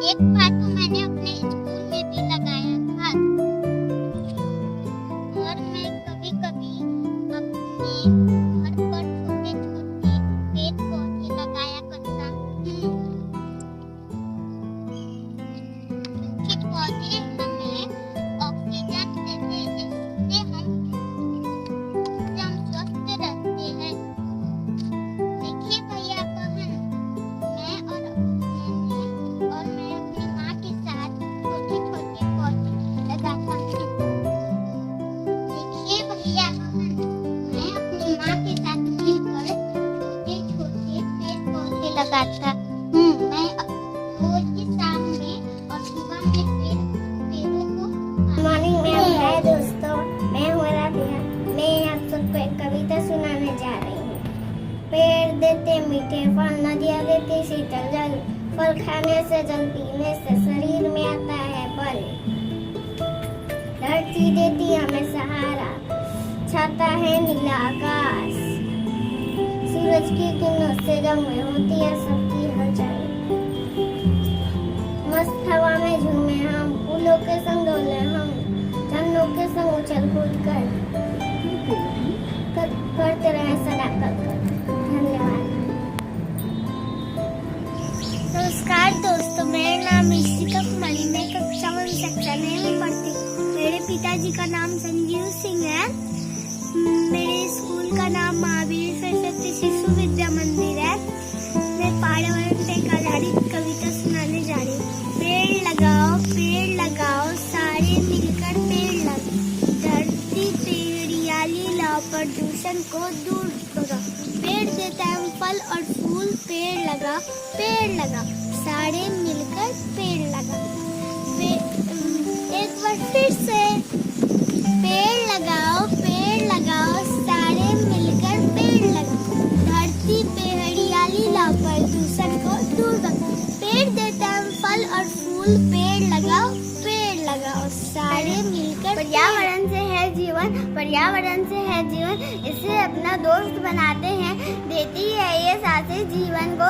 एक बार तो मैंने अपने स्कूल में भी लगाया था और मैं कभी-कभी अपने घर पर छोटे-छोटे पेड़-पौधे लगाया करता हूँ। कुछ पौधे हमें ऑक्सीजन देते हैं, जिससे हम स्वस्थ रहते हैं। देखिए भैया बहन, मैं अपनी माँ के साथ छोटे-छोटे पौधे लगाता हूँ। देखिए भैया बहन, मैं अपनी माँ के साथ मिलकर छोटे-छोटे पेड़-पौधे लगाता हूँ। मैं रोज की शाम में और सुबह में पेड़ों को मॉर्निंग मैम। हाय दोस्तों, मैं हूँ राबिया। मैं आप सबको एक कविता सुनाने जा रही हूँ। पेड़ देते मीठे फल, नदियाँ देती शीतल जल, फल खाने से जल पीने से शरीर में आता है बल। धरती देती हमें सहारा, छाता है नीला आकाश, सूरज की किरणों से जब में होती है सबकी हलचल। मस्त हवा में झूमे हम, फूलों के संग डोले हम, झरनों के संग उछल कूद करते रहे सदा कल। धन्यवाद। नमस्कार दोस्तों, मेरा नाम ऋषिका कुमारी। मैं कक्षा 1 सेक्शन ए में पढ़ती हूँ। मेरे पिताजी का नाम संजीव सिंह है। मेरे स्कूल का नाम महावीर सरस्वती शिशु विद्या मंदिर है। मैं पर्यावरण पे आधारित कविता सुनाने जा रही हूँ। पेड़ लगाओ, सारे मिलकर पेड़ लगाओ। धरती पे हरियाली लाओ, प्रदूषण को दूर करो। पेड़ देता है फल और फूल, पेड़ लगाओ, सारे मिलकर पेड़ लगाओ। एक बार फिर से, पेड़ लगाओ, सारे मिलकर पेड़ लगाओ। धरती पे हरियाली लाओ, प्रदूषण को दूर करो। पेड़ देता है फल और फूल, पेड़ लगाओ, सारे मिलकर। पर्यावरण से है जीवन, इसे अपना दोस्त बनाते हैं। देती है ये सांसें जीवन को,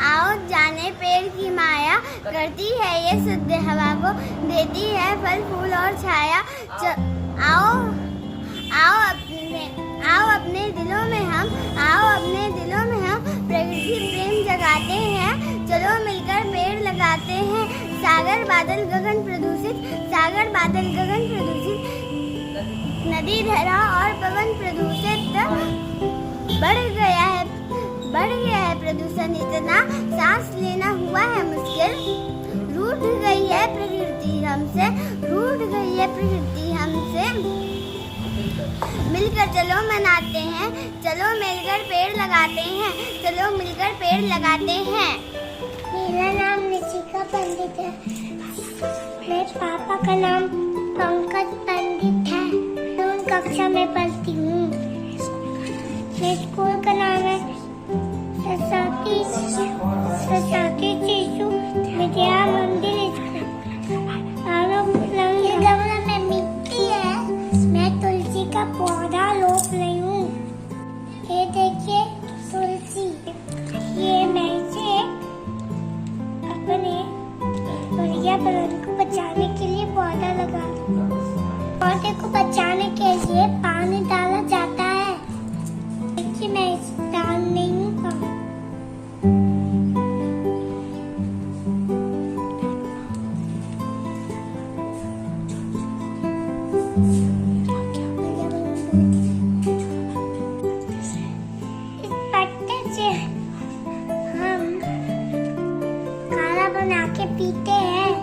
आओ जाने पेड़ की माया। करती है ये शुद्ध हवा को, देती है फल फूल और छाया। आओ अपने दिलों में हम प्रकृति प्रेम जगाते हैं। चलो मिलकर पेड़ लगाते हैं। सागर बादल गगन प्रदूषित, नदी धरा और पवन प्रदूषित। बढ़ गया है प्रदूषण इतना, सांस लेना हुआ है मुश्किल। रूठ गई है प्रकृति हमसे। मिलकर चलो मनाते हैं, चलो मिलकर पेड़ लगाते हैं। मेरा नाम ऋषिका पंडित है। मेरे पापा का नाम पंकज पंडित है। मैं उन कक्षा में पढ़ती हूँ। मेरे स्कूल का नाम है सरस्वती शिशु विद्या मंदिर स्कूल। ये गमला में मिट्टी है, मैं तुलसी का पौधा रोप रही हूँ। ये देखिए तुलसी, ये मैं इसे अपने पर्यावरण को बचाने के लिए पौधा लगा। पौधे को बचाने के लिए पानी डाला जाता है। देखिए मैं इस डाल नहीं हूँ। इस पत्ते से हम काढ़ा बना के पीते हैं।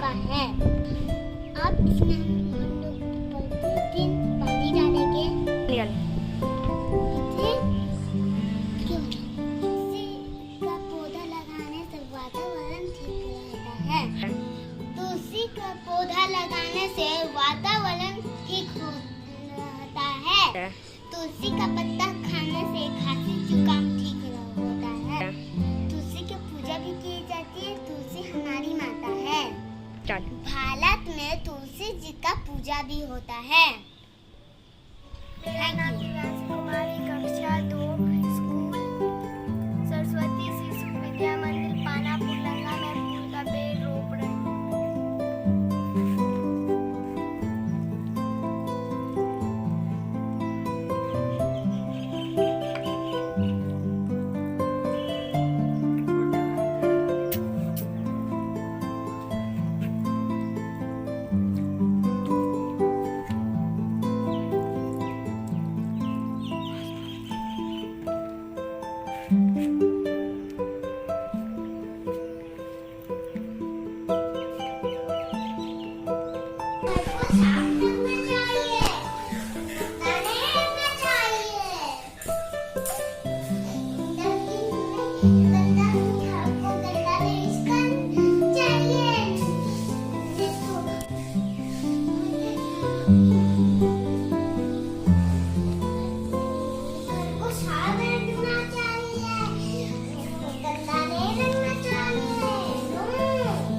का है। अब इसमें हम लोग प्रतिदिन पानी डालेंगे। तुलसी का पौधा लगाने से वातावरण ठीक रहता है। तुलसी का पौधा लगाने से वातावरण ठीक रहता है। तुलसी का पत्ता खाने से खांसी जुकाम ठीक होता है। तुलसी की पूजा भी की जाती है। तुलसी हमारी माता है। भारत में तुलसी जी का पूजा भी होता है। मेरा नाम दिव्यांशी कुमारी, कक्षा 2, स्कूल सरस्वती शिशु विद्या मंदिर पानापुर लंगा में फूल का पेड़ रोप रहे हैं।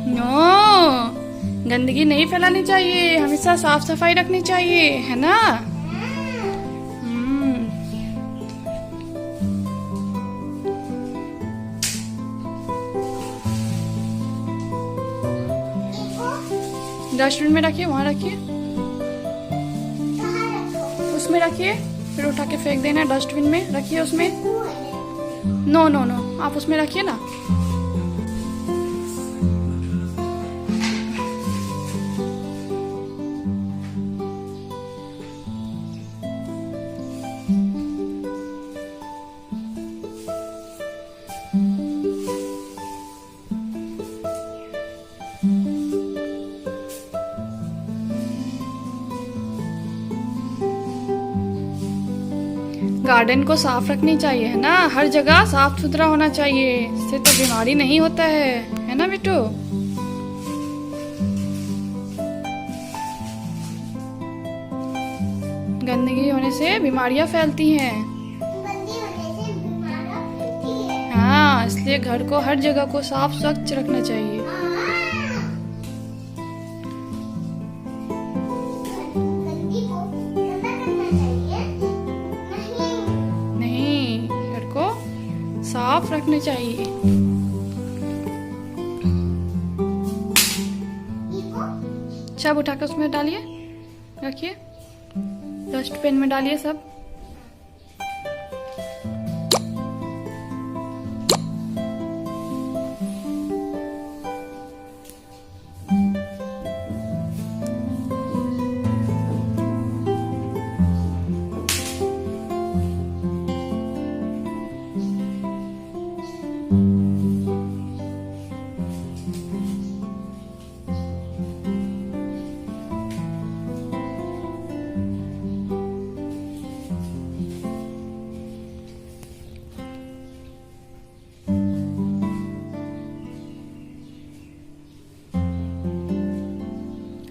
नो, गंदगी नहीं फैलानी चाहिए, हमेशा साफ सफाई रखनी चाहिए, है ना? डस्टबिन में रखिए, वहाँ रखिए, उसमें रखिए, फिर उठा के फेंक देना। डस्टबिन में रखिए, उसमें। नो नो नो, आप उसमें रखिए ना। गार्डन को साफ रखनी चाहिए, है ना? हर जगह साफ सुथरा होना चाहिए, इससे तो बीमारी नहीं होता है ना बिट्टू? गंदगी होने से बीमारियां फैलती हैं। हाँ, इसलिए घर को, हर जगह को साफ स्वच्छ रखना चाहिए। साफ रखने चाहिए। सब उठा कर उसमें डालिए, रखिए, डस्टबिन में डालिए सब।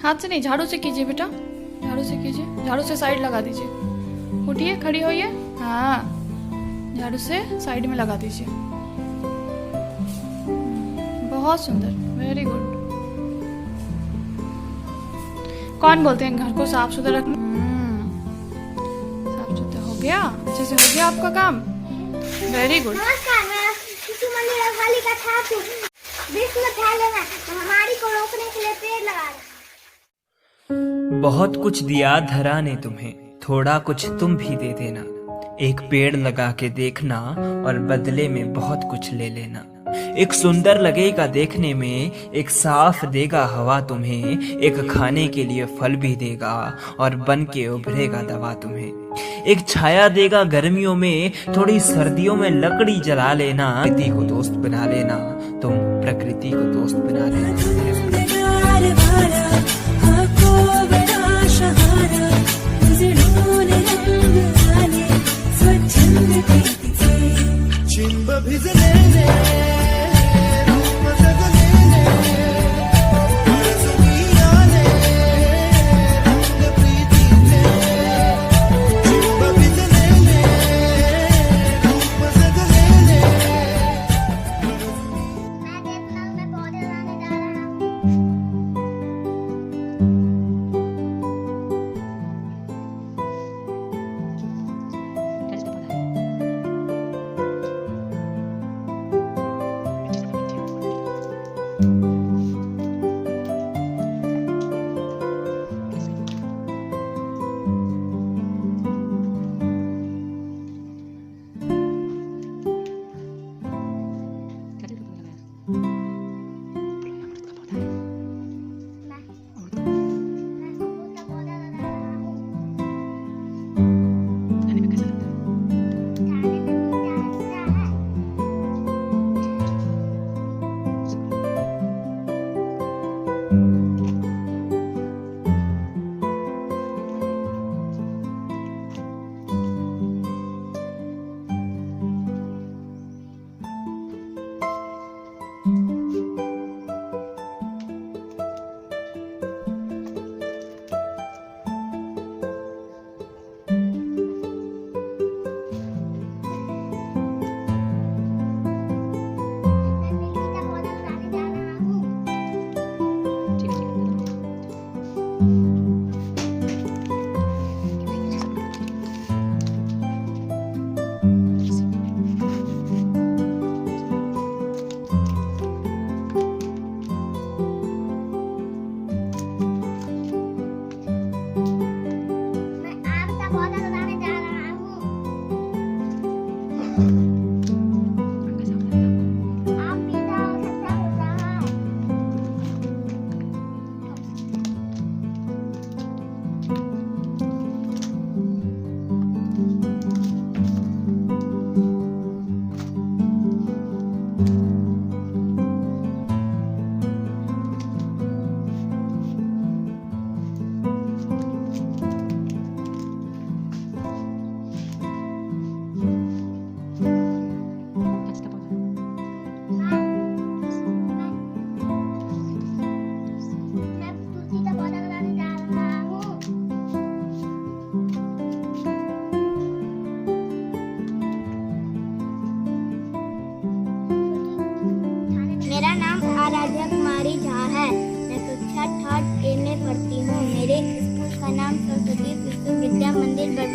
हाथ से नहीं, झाड़ू से कीजिए बेटा, झाड़ू से कीजिए, झाड़ू से साइड लगा दीजिए। उठिए, खड़ी होइए। हाँ, झाड़ू से साइड में लगा दीजिए। बहुत सुंदर, वेरी गुड। कौन बोलते हैं घर को साफ सुथरा रखना? साफ सुथरा हो गया, अच्छे से हो गया आपका काम, वेरी गुड। नमस्कार, मैं शिशु मंदिर रखवाली का छात्र हूँ। विश्वविद्यालय में महामारी को रोकने के लिए पेड़ लगा रहे। बहुत कुछ दिया धरा ने तुम्हें, थोड़ा कुछ तुम भी दे देना। एक पेड़ लगा के देखना और बदले में बहुत कुछ ले लेना। एक सुंदर लगेगा देखने में, एक साफ देगा हवा तुम्हें, एक खाने के लिए फल भी देगा और बन के उभरेगा दवा तुम्हें। एक छाया देगा गर्मियों में, थोड़ी सर्दियों में लकड़ी जला लेना। प्रकृति को दोस्त बना लेना, तुम प्रकृति को दोस्त बना लेना। वाला आपको बड़ा सहारा उजड़ून रंग आले स्वच्छंद प्रीति से चिंब भिजलेले रूप जगलेले परसवी आले रंग प्रीतीचे चिंब भिजलेले रूप जगलेले मैं पौधे लगाने जा रहा हूँ।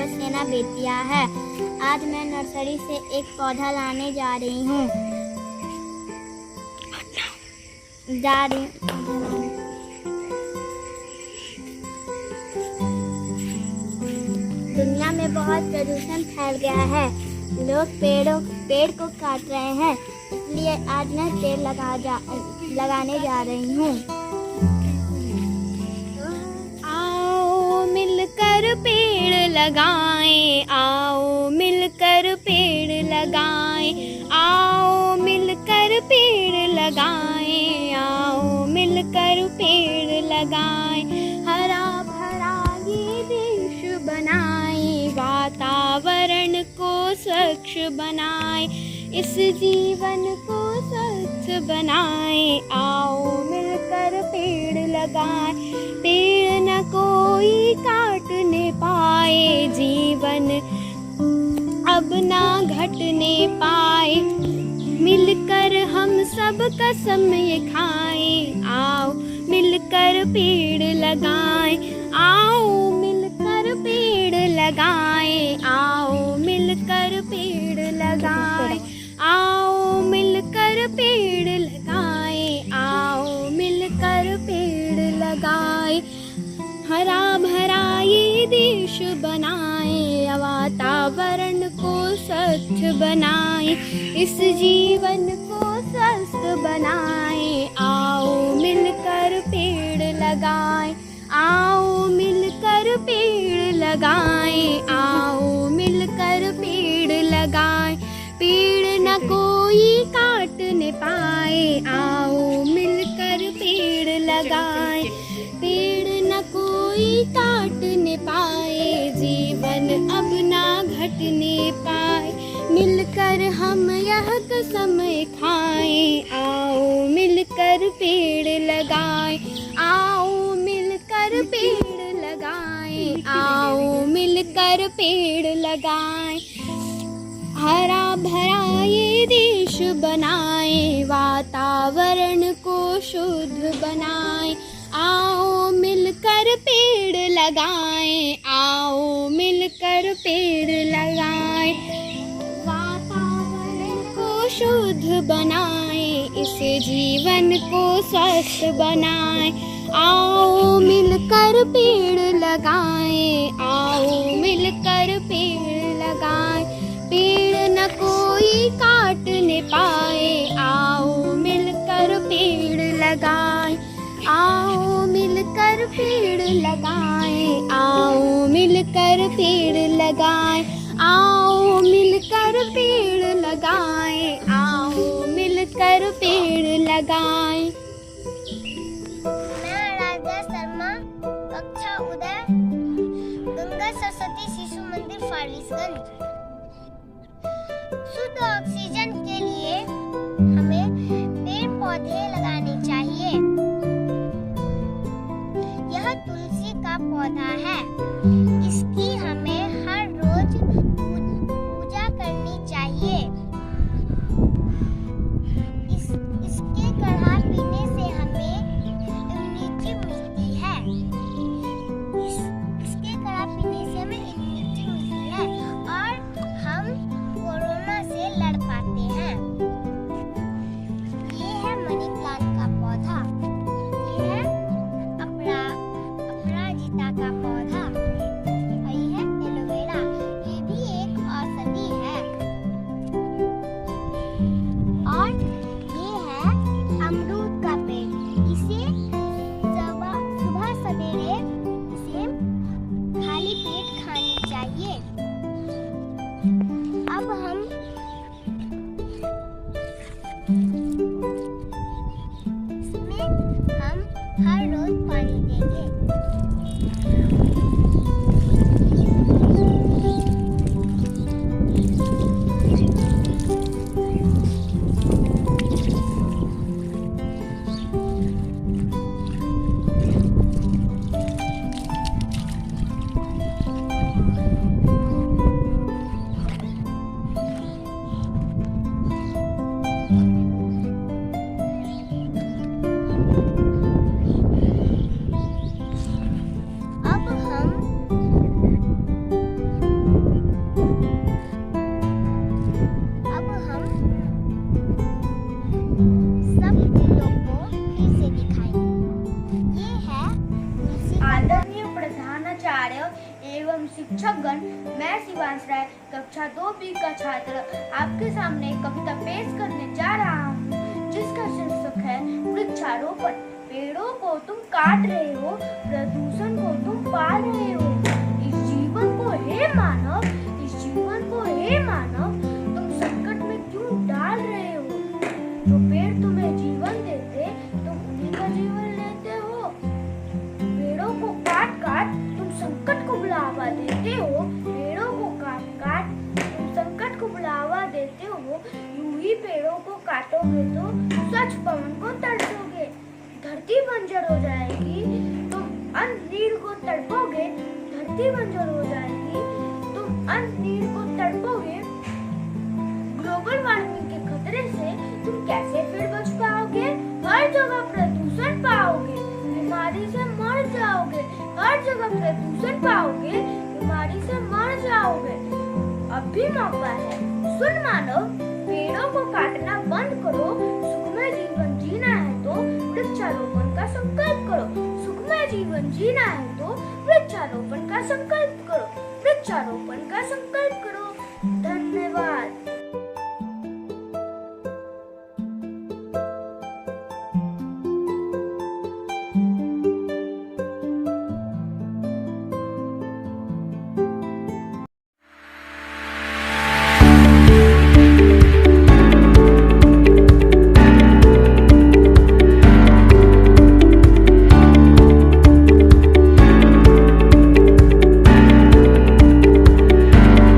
सेना बेतिया है। आज मैं नर्सरी से एक पौधा लाने जा रही हूँ। दुनिया में बहुत प्रदूषण फैल गया है। लोग पेड़ को काट रहे हैं, इसलिए आज मैं पेड़ लगाने जा रही हूँ। आओ मिलकर पेड़ लगाएं, आओ मिलकर पेड़ लगाएं, आओ मिलकर पेड़ लगाएं, आओ मिलकर पेड़ लगाएं। हरा भरा ये देश बनाएं, वातावरण को स्वच्छ बनाएं, इस जीवन को स्वच्छ बनाएं। आओ मिलकर पेड़ लगाएं, पेड़ न कोई काटने पाए, जीवन अब ना घटने पाए। मिलकर हम सब कसम ये खाएं, आओ मिलकर पेड़ लगाएं, आओ मिलकर पेड़ लगाएं, आओ मिलकर पेड़ लगाएं, आओ मिलकर पेड़ लगाएं, आओ मिलकर पेड़ लगाएं। हरा भरा ये देश बनाएं, वातावरण को स्वच्छ बनाएं, इस जीवन को स्वस्थ बनाएं। आओ मिलकर पेड़ लगाएं, आओ मिलकर पेड़ लगाएं, आओ मिलकर पेड़ लगाएं। पेड़ न कोई काटने पाए, आओ मिलकर पेड़ लगाएं, कोई काटने पाए, जीवन अब ना घटने पाए। मिलकर हम यह कसम खाएं, आओ मिलकर पेड़ लगाएं, आओ मिलकर पेड़ लगाएं, आओ मिलकर पेड़ लगाएं। हरा भरा ये देश बनाएं, वातावरण को शुद्ध बनाएं। आओ मिलकर पेड़ लगाएं, आओ मिलकर पेड़ लगाएं। वातावरण को शुद्ध बनाएं, इस जीवन को स्वस्थ बनाएं। आओ मिलकर पेड़ लगाएं, आओ मिलकर पेड़ लगाएं। पेड़ न कोई काटने पाए, आओ मिलकर पेड़ लगाएं, आओ मिलकर पेड़ लगाएं, आओ मिलकर पेड़ लगाएं, आओ मिलकर पेड़ लगाएं, आओ मिलकर पेड़ लगाएं। मैं आराध्या शर्मा, कक्षा उदय, गंगा सरस्वती शिशु मंदिर फारबिसगंज। शुद्ध ऑक्सीजन के लिए हमें पेड़ पौधे लगाने चाहिए। यह तुलसी का पौधा है, इसकी हमें हर रोज पूजा करनी चाहिए। इसके काढ़ा पीने से हमें इम्यूनिटी मिलती है। इसके काढ़ा पीने से हमें इम्यूनिटी मिलती है और हम कोरोना से लड़ पाते हैं। ये है मनी प्लांट का पौधा, ये है अपराजिता का पौधा, और ये है एलोवेरा, ये भी एक औषधि है। और ये है अमरूद का पेड़, इसे सुबह सवेरे इसे खाली पेट खानी चाहिए। अब हम इसमें हम हर रोज पानी देंगे। अब हम सब लोगों को फिर से दिखाएंगे। ये है तुलसी का आदरणीय प्रधानाचार्य एवं शिक्षकगण, मैं शिवांश राय कक्षा 2B का छात्र आपके सामने कविता पेश करने जा रहा हूँ, जिसका शीर्षक है वृक्षारोपण। पेड़ों को तुम काट रहे हो, प्रदूषण को तुम पाल रहे हो। इस जीवन को हे मानव, इस जीवन को हे मानव, तुम संकट में क्यों डाल रहे हो? जो पेड़ तुम्हें जीवन देते, तुम उन्हीं का जीवन लेते हो। पेड़ों को काट काट तुम संकट को बढ़ावा देते हो। पेड़ों को काट काट तुम संकट को बढ़ावा देते हो। यूं ही पेड़ों को काटोगे तो स्वच्छ पवन को तरसोगे, धरती बंजर हो जाएगी, तुम अन्न नीर को तड़पोगे। धरती बंजर हो जाएगी, तुम अन्न नीर को तड़पोगे। ग्लोबल वार्मिंग के खतरे से तुम कैसे फिर बच पाओगे? हर जगह प्रदूषण पाओगे, बीमारी से मर जाओगे। हर जगह प्रदूषण पाओगे, बीमारी से मर जाओगे। अब भी मौका है, सुन मानव, पेड़ों को काटना बंद करो। सुखमय जीवन जीना है तो वृक्षारोपण का संकल्प करो। सुखमय जीवन जीना है तो वृक्षारोपण का संकल्प करो। वृक्षारोपण का संकल्प करो।